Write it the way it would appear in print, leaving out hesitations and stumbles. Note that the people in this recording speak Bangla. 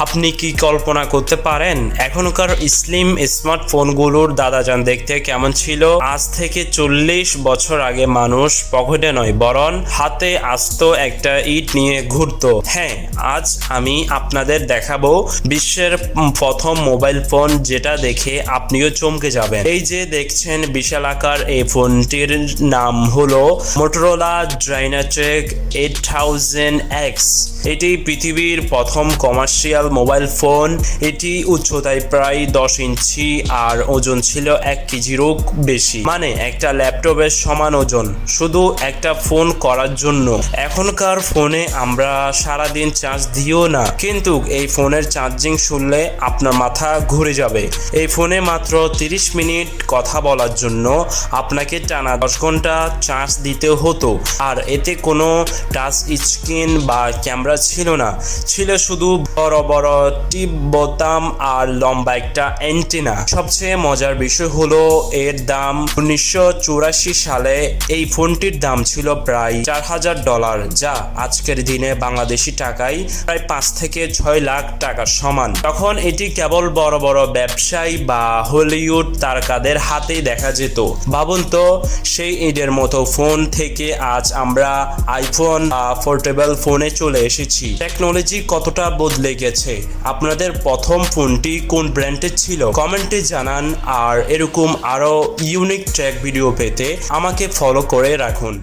আপনি কি কল্পনা করতে পারেন এখনকার স্লিম স্মার্টফোনগুলোর দাদাজান দেখতে কেমন ছিল? আজ থেকে 40 বছর আগে মানুষ পকেটে নয় বরং হাতে আস্ত একটা ইট নিয়ে ঘুরতো। হ্যাঁ, আজ আমি আপনাদের দেখাবো বিশ্বের প্রথম মোবাইল ফোন, যেটা দেখে আপনিও চমকে যাবেন। এই যে দেখছেন বিশাল আকার এই ফোনটির নাম হলো মোটরোলা ডাইনাটেক 8000X। এটি পৃথিবীর প্রথম কমার্শিয়াল মোবাইল ফোন। এটি উচ্চতায় প্রায় 10 ইঞ্চি আর ওজন ছিল 1 কেজিরও বেশি, মানে একটা ল্যাপটপের সমান ওজন, শুধু একটা ফোন করার জন্য। এখনকার ফোনে আমরা সারাদিন চার্জ দিও না, কিন্তু এই ফোনের চার্জিং শুনলে আপনার মাথা ঘুরে যাবে। এই ফোনে মাত্র 30 মিনিট কথা বলার জন্য আপনাকে টানা 10 ঘন্টা চার্জ দিতে হতো। আর এতে কোনো টাচ স্ক্রিন বা ক্যামেরা ছিল না, ছিল শুধু বড় বড় টিপ বোতাম আর লম্বা একটা অ্যান্টেনা। সবচেয়ে মজার বিষয় হলো এর দাম। 1984 সালে এই ফোনটির দাম ছিল প্রায় $4000, যা আজকের দিনে বাংলাদেশি টাকায় প্রায় 5 থেকে 6 লাখ টাকার সমান। তখন এটি কেবল বড় বড় ব্যবসায়ী বা হলিউড তারকাদের হাতেই দেখা যেত। ভাবুন তো, সেই ঈদের মতো ফোন থেকে আজ আমরা আইফোন পোর্টেবল ফোনে চলে এসেছি। টেকনোলজি কতটা বদলে গেছে। আপনাদের প্রথম ফোনটি কোন ব্র্যান্ডের ছিল কমেন্টে জানান। আর এরকম আরো ইউনিক ট্র্যাক ভিডিও পেতে আমাকে ফলো করে রাখুন।